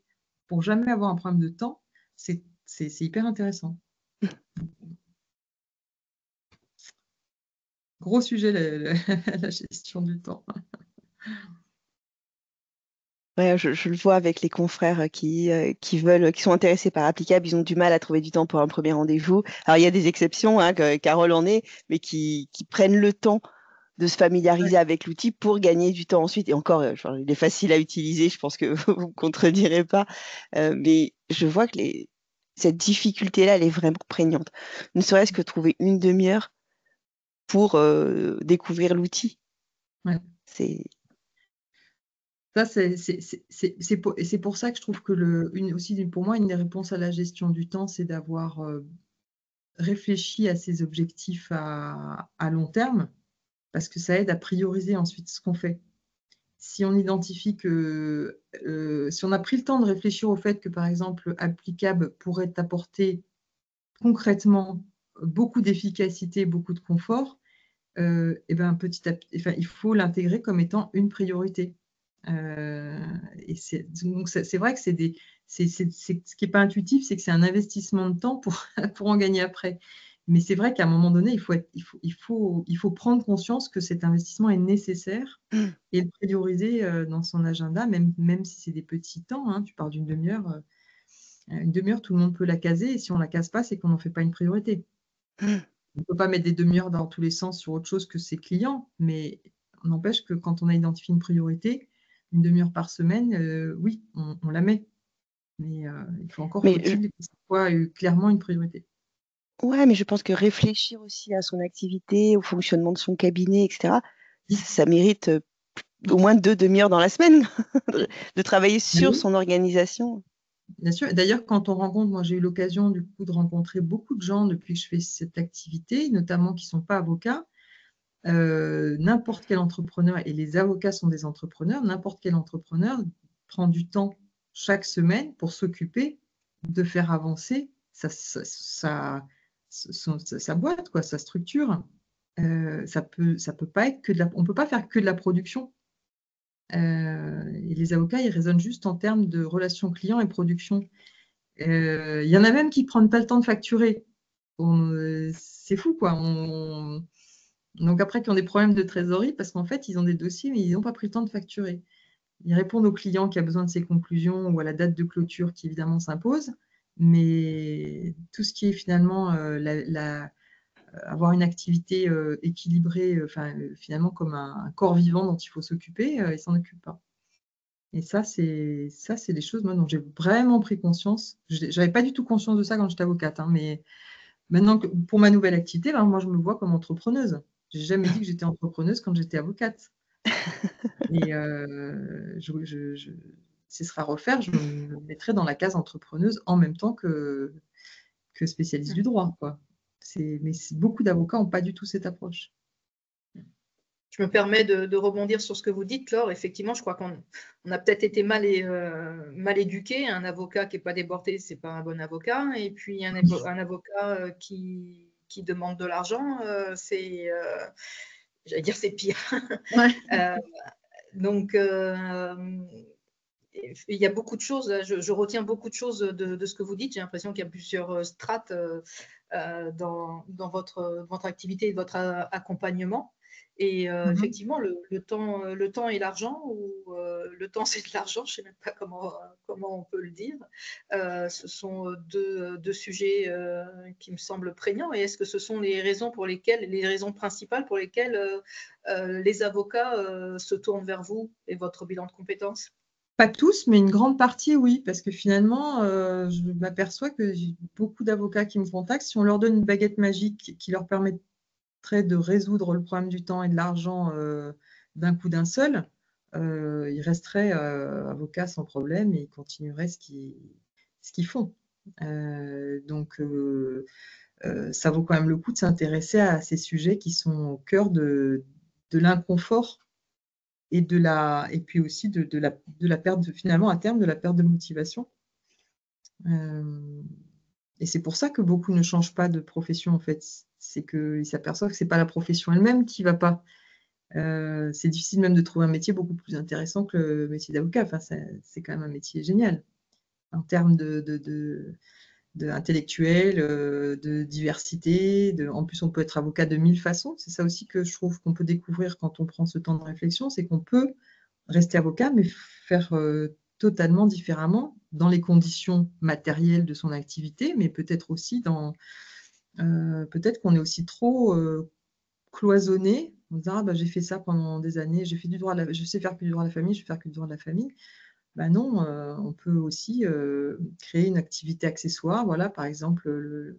pour jamais avoir un problème de temps, c'est hyper intéressant. Gros sujet, la gestion du temps. Ouais, je le vois avec les confrères qui sont intéressés par Applicable, ils ont du mal à trouver du temps pour un premier rendez-vous. Alors, il y a des exceptions, hein, Carole en est, mais qui prennent le temps de se familiariser avec l'outil pour gagner du temps ensuite. Et encore, il est facile à utiliser, je pense que vous ne me contredirez pas. Mais je vois que cette difficulté-là, elle est vraiment prégnante. Ne serait-ce que trouver une demi-heure pour découvrir l'outil. Ouais. Ça, c'est pour ça que je trouve que aussi pour moi, une des réponses à la gestion du temps, c'est d'avoir réfléchi à ses objectifs à long terme, parce que ça aide à prioriser ensuite ce qu'on fait. si on identifie que, si on a pris le temps de réfléchir au fait que, par exemple, applicable pourrait apporter concrètement beaucoup d'efficacité, beaucoup de confort, et ben petit à petit, enfin, il faut l'intégrer comme étant une priorité. Et donc c'est vrai que ce qui n'est pas intuitif, c'est que c'est un investissement de temps pour en gagner après. Mais c'est vrai qu'à un moment donné, il faut prendre conscience que cet investissement est nécessaire et le prioriser dans son agenda, même si c'est des petits temps, hein. Tu parles d'une demi-heure. Une demi-heure, tout le monde peut la caser, et si on ne la case pas, c'est qu'on n'en fait pas une priorité. On ne peut pas mettre des demi-heures dans tous les sens sur autre chose que ses clients, mais on n'empêche que quand on a identifié une priorité, une demi-heure par semaine, oui, on la met. Mais faut-il que ce soit clairement une priorité. Ouais, mais je pense que réfléchir aussi à son activité, au fonctionnement de son cabinet, etc., ça mérite au moins 2 demi-heures dans la semaine de travailler sur son organisation. Bien sûr. D'ailleurs, quand on rencontre, moi j'ai eu l'occasion du coup de rencontrer beaucoup de gens depuis que je fais cette activité, notamment qui ne sont pas avocats. N'importe quel entrepreneur, et les avocats sont des entrepreneurs, n'importe quel entrepreneur prend du temps chaque semaine pour s'occuper de faire avancer sa boîte, quoi, sa structure. Ça peut pas être on ne peut pas faire que de la production. Et les avocats, ils raisonnent juste en termes de relations clients et production. Il y en a même qui ne prennent pas le temps de facturer. C'est fou, quoi. Donc après, qui ont des problèmes de trésorerie parce qu'en fait, ils ont des dossiers, mais ils n'ont pas pris le temps de facturer. Ils répondent au client qui a besoin de ses conclusions ou à la date de clôture qui évidemment s'impose, mais tout ce qui est finalement avoir une activité équilibrée, finalement comme un corps vivant dont il faut s'occuper, ils ne s'en occupent pas. Et ça, c'est des choses moi, dont j'ai vraiment pris conscience. Je n'avais pas du tout conscience de ça quand j'étais avocate, hein, mais maintenant, pour ma nouvelle activité, ben, moi, je me vois comme entrepreneuse. Je n'ai jamais dit que j'étais entrepreneuse quand j'étais avocate. Et si ce sera à refaire, je me mettrai dans la case entrepreneuse en même temps que spécialiste du droit, quoi. Mais beaucoup d'avocats n'ont pas du tout cette approche. Je me permets de rebondir sur ce que vous dites, Laure. Effectivement, je crois qu'on a peut-être été mal éduqué. Un avocat qui n'est pas débordé, ce n'est pas un bon avocat. Et puis, un avocat qui demande de l'argent, j'allais dire, c'est pire. Ouais. Donc, il y a beaucoup de choses. Je retiens beaucoup de choses de ce que vous dites. J'ai l'impression qu'il y a plusieurs strates dans votre activité et votre accompagnement. Et effectivement, le temps et l'argent, ou le temps c'est de l'argent, je ne sais même pas comment on peut le dire, ce sont deux sujets qui me semblent prégnants. Et est-ce que ce sont les raisons principales pour lesquelles les avocats se tournent vers vous et votre bilan de compétences? Pas tous, mais une grande partie, oui, parce que finalement, je m'aperçois que j'ai beaucoup d'avocats qui me contactent. Si on leur donne une baguette magique qui leur permet de résoudre le problème du temps et de l'argent d'un coup d'un seul, ils resteraient avocats sans problème et ils continueraient ce qu'ils font. Donc, ça vaut quand même le coup de s'intéresser à ces sujets qui sont au cœur de l'inconfort et puis aussi de la perte, finalement, à terme, de la perte de motivation. Et c'est pour ça que beaucoup ne changent pas de profession, en fait. C'est qu'ils s'aperçoivent que ce n'est pas la profession elle-même qui ne va pas. C'est difficile même de trouver un métier beaucoup plus intéressant que le métier d'avocat. Enfin, c'est quand même un métier génial en termes intellectuel, de diversité. En plus, on peut être avocat de 1000 façons. C'est ça aussi que je trouve qu'on peut découvrir quand on prend ce temps de réflexion, c'est qu'on peut rester avocat, mais faire totalement différemment dans les conditions matérielles de son activité, mais peut-être aussi peut-être qu'on est aussi trop cloisonné en disant j'ai fait ça pendant des années, j'ai fait du droit, je sais faire que du droit de la famille, je vais faire que du droit de la famille. Non, on peut aussi créer une activité accessoire. Voilà, par exemple, le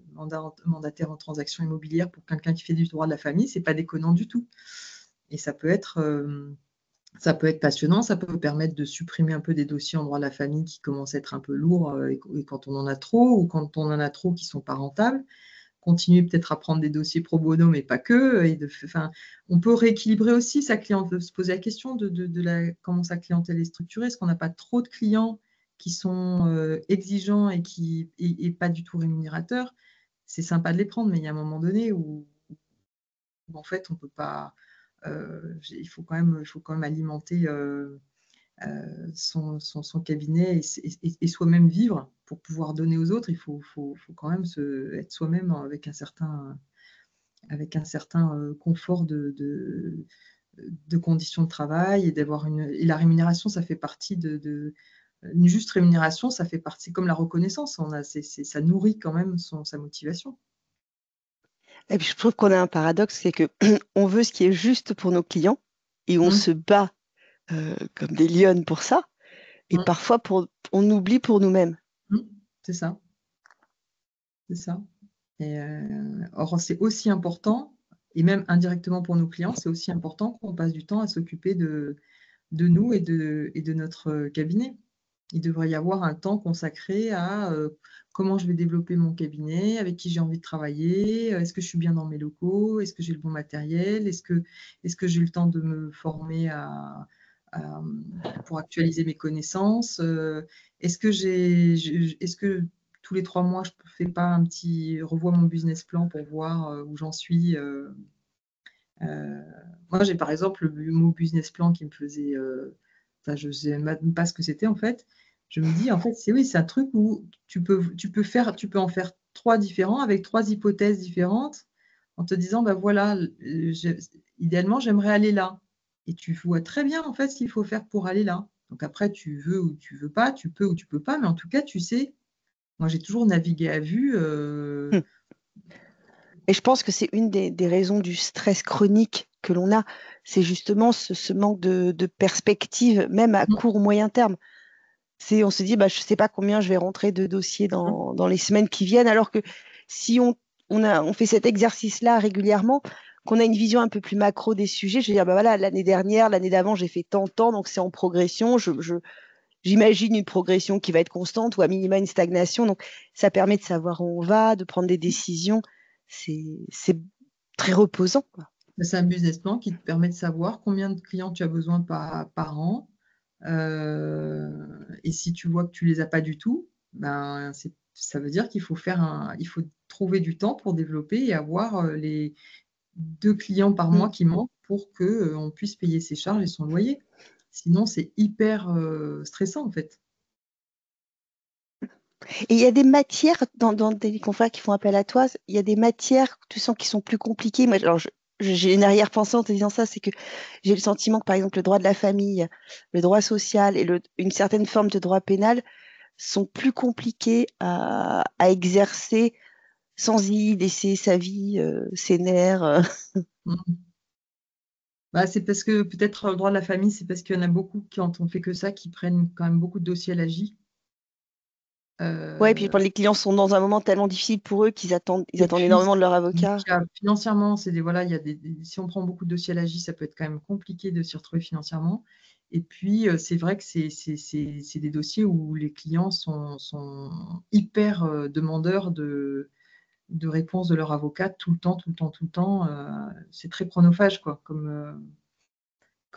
mandataire en transaction immobilière pour quelqu'un qui fait du droit de la famille, c'est pas déconnant du tout. Et ça peut être passionnant, ça peut permettre de supprimer un peu des dossiers en droit de la famille qui commencent à être un peu lourds et quand on en a trop, ou quand on en a trop qui ne sont pas rentables, continuer peut-être à prendre des dossiers pro bono, mais pas que. On peut rééquilibrer aussi sa clientèle, se poser la question comment sa clientèle est structurée. Est-ce qu'on n'a pas trop de clients qui sont exigeants et pas du tout rémunérateurs? C'est sympa de les prendre, mais il y a un moment donné où en fait, on peut pas. Il faut quand même alimenter son cabinet et soi-même vivre pour pouvoir donner aux autres. Il faut quand même être soi-même avec un certain confort de conditions de travail et la rémunération, ça fait partie une juste rémunération, ça fait partie, comme la reconnaissance, ça nourrit quand même sa motivation. Et puis je trouve qu'on a un paradoxe, c'est que on veut ce qui est juste pour nos clients et on se bat comme des lionnes pour ça. Et parfois, on oublie pour nous-mêmes. C'est ça. C'est ça. Or, c'est aussi important, et même indirectement pour nos clients, c'est aussi important qu'on passe du temps à s'occuper de nous et de notre cabinet. Il devrait y avoir un temps consacré à comment je vais développer mon cabinet, avec qui j'ai envie de travailler, est-ce que je suis bien dans mes locaux, est-ce que j'ai le bon matériel, est-ce que j'ai eu le temps de me former pour actualiser mes connaissances, est-ce que tous les 3 mois, je ne fais pas revois mon business plan pour voir où j'en suis. Moi, j'ai par exemple mon business plan qui me faisait, je ne sais même pas ce que c'était en fait. Je me dis, en fait, c'est un truc où tu peux en faire 3 différents avec 3 hypothèses différentes en te disant, voilà, idéalement, j'aimerais aller là. Et tu vois très bien en fait ce qu'il faut faire pour aller là. Donc après, tu veux ou tu veux pas, tu peux ou tu peux pas, mais en tout cas, tu sais. Moi, j'ai toujours navigué à vue. Et je pense que c'est une des raisons du stress chronique que l'on a. C'est justement ce manque de perspective, même à court ou moyen terme. On se dit, je ne sais pas combien je vais rentrer de dossiers dans les semaines qui viennent, alors que si on fait cet exercice-là régulièrement, qu'on a une vision un peu plus macro des sujets, je veux dire, voilà, l'année dernière, l'année d'avant, j'ai fait tant de temps, donc c'est en progression. J'imagine une progression qui va être constante ou à minima une stagnation. Donc, ça permet de savoir où on va, de prendre des décisions. C'est très reposant, quoi. C'est un business plan qui te permet de savoir combien de clients tu as besoin par an. Et si tu vois que tu ne les as pas du tout, ça veut dire qu'il faut trouver du temps pour développer et avoir les 2 clients par mois qui manquent pour qu'on puisse payer ses charges et son loyer. Sinon, c'est hyper stressant en fait. Et il y a des matières dans des confrères qui font appel à toi, il y a des matières que tu sens qui sont plus compliquées. Moi, alors j'ai une arrière-pensée en te disant ça, c'est que j'ai le sentiment que par exemple le droit de la famille, le droit social et une certaine forme de droit pénal sont plus compliqués à exercer sans y laisser sa vie, ses nerfs. C'est parce que peut-être le droit de la famille, c'est parce qu'il y en a beaucoup quand on fait que ça, qui prennent quand même beaucoup de dossiers à l'AJ. Ouais, puis quand les clients sont dans un moment tellement difficile pour eux qu'ils attendent puis, énormément de leur avocat. Financièrement, si on prend beaucoup de dossiers à l'AJ, ça peut être quand même compliqué de s'y retrouver financièrement. Et puis, c'est vrai que c'est des dossiers où les clients sont hyper demandeurs de réponses de leur avocat tout le temps, tout le temps, tout le temps. C'est très chronophage, quoi,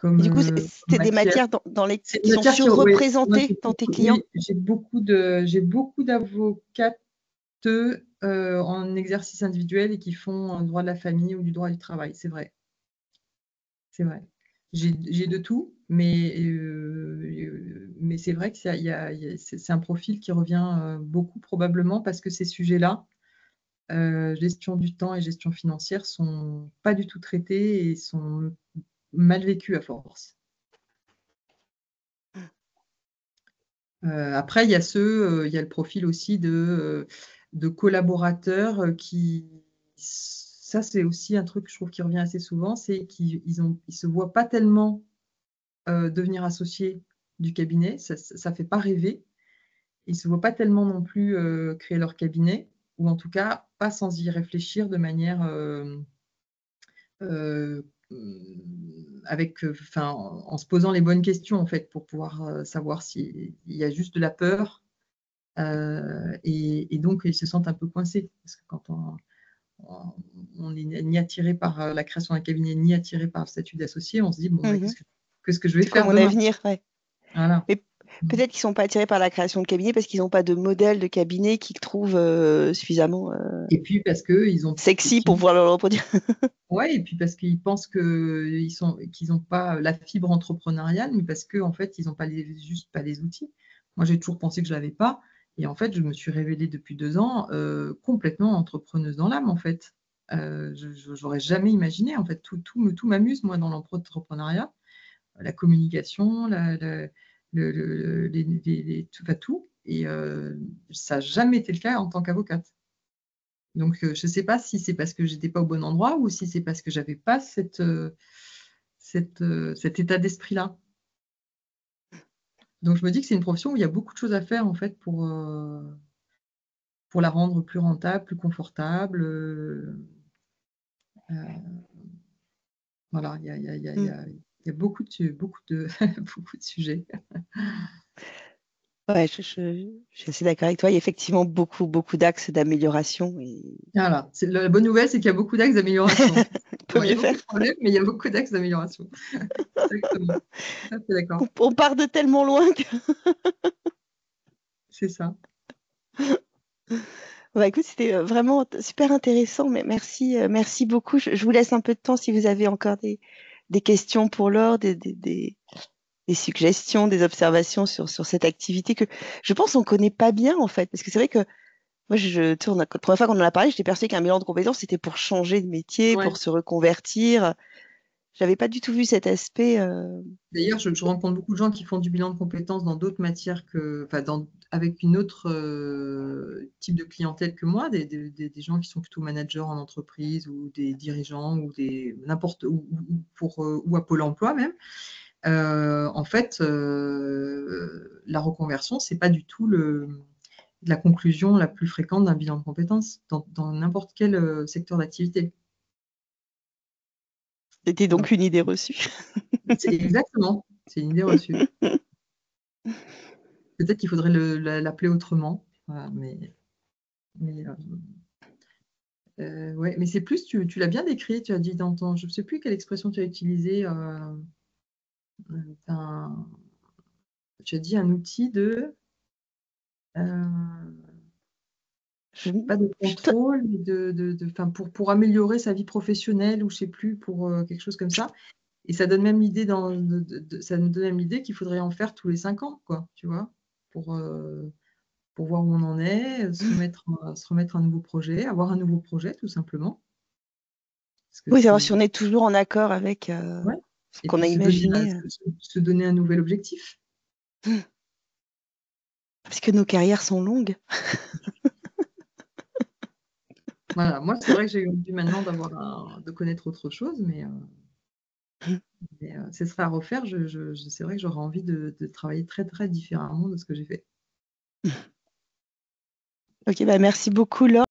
Et du coup, comme c'est des matière. matières C'est qui une sont matière surreprésentées dans tes clients. Oui, j'ai beaucoup d'avocates en exercice individuel et qui font un droit de la famille ou du droit du travail, c'est vrai. C'est vrai. J'ai de tout, mais c'est vrai que c'est un profil qui revient beaucoup probablement parce que ces sujets-là, gestion du temps et gestion financière, sont pas du tout traités et sont mal vécus à force. Après, il y a le profil aussi de collaborateurs ça c'est aussi un truc que je trouve qui revient assez souvent, c'est qu'ils se voient pas tellement devenir associés du cabinet, ça fait pas rêver. Ils se voient pas tellement non plus créer leur cabinet, ou en tout cas pas sans y réfléchir de manière en se posant les bonnes questions en fait pour pouvoir savoir s'il y a juste de la peur et donc ils se sentent un peu coincés parce que quand on n'est ni attiré par la création d'un cabinet, ni attiré par le statut d'associé, on se dit, bon, qu'est-ce que je vais C'est quoi faire mon demain? avenir, ouais. Voilà. Mais peut-être qu'ils ne sont pas attirés par la création de cabinet parce qu'ils n'ont pas de modèle de cabinet qu'ils trouvent suffisamment Et puis parce qu'ils ont sexy pour pouvoir le reproduire. Ouais, et puis parce qu'ils pensent qu'ils n'ont pas la fibre entrepreneuriale, mais parce qu'en fait, ils n'ont juste pas les outils. Moi, j'ai toujours pensé que je ne l'avais pas. Et en fait, je me suis révélée depuis 2 ans complètement entrepreneuse dans l'âme, en fait. Je n'aurais jamais imaginé. En fait, tout m'amuse, moi, dans l'entrepreneuriat. La communication, tout. Et ça n'a jamais été le cas en tant qu'avocate. Donc, je ne sais pas si c'est parce que je n'étais pas au bon endroit ou si c'est parce que je n'avais pas cet état d'esprit-là. Donc, je me dis que c'est une profession où il y a beaucoup de choses à faire, en fait, pour la rendre plus rentable, plus confortable. Voilà, il y a beaucoup de sujets. Ouais, je suis assez d'accord avec toi. Il y a effectivement beaucoup d'axes d'amélioration. Voilà. La bonne nouvelle, c'est qu'il y a beaucoup d'axes d'amélioration. On peut mieux faire. Il y a beaucoup de problèmes, mais il y a beaucoup d'axes d'amélioration. Exactement. Ça, c'est d'accord. On part de tellement loin que… C'est ça. Bah, écoute, c'était vraiment super intéressant. Mais merci beaucoup. Je vous laisse un peu de temps si vous avez encore des questions pour Laure, des suggestions, des observations sur cette activité que je pense qu'on ne connaît pas bien, en fait. Parce que c'est vrai que moi, la première fois qu'on en a parlé, j'étais persuadée qu'un bilan de compétences, c'était pour changer de métier, Ouais. pour se reconvertir. Je n'avais pas du tout vu cet aspect. D'ailleurs, je rencontre beaucoup de gens qui font du bilan de compétences dans d'autres matières avec une autre type de clientèle que moi, des gens qui sont plutôt managers en entreprise ou des dirigeants ou n'importe où, ou à Pôle emploi même. En fait, la reconversion, c'est pas du tout la conclusion la plus fréquente d'un bilan de compétences dans n'importe quel secteur d'activité. C'était donc une idée reçue. Exactement, c'est une idée reçue. Peut-être qu'il faudrait l'appeler autrement. Voilà, ouais, mais c'est plus, tu l'as bien décrit, tu as dit dans ton, je ne sais plus quelle expression tu as utilisée. Tu as dit un outil de pas de contrôle, mais pour améliorer sa vie professionnelle ou je ne sais plus, pour quelque chose comme ça. Et ça donne même l'idée ça nous donne même l'idée qu'il faudrait en faire tous les 5 ans, quoi, tu vois, pour voir où on en est, se remettre un nouveau projet, avoir un nouveau projet, tout simplement. Oui, savoir si on est toujours en accord avec ce qu'on a imaginé. Se donner un nouvel objectif. Parce que nos carrières sont longues. Voilà, moi, c'est vrai que j'ai envie maintenant de connaître autre chose, mais ce serait à refaire. C'est vrai que j'aurais envie de travailler très, très différemment de ce que j'ai fait. Ok, bah merci beaucoup, Laure.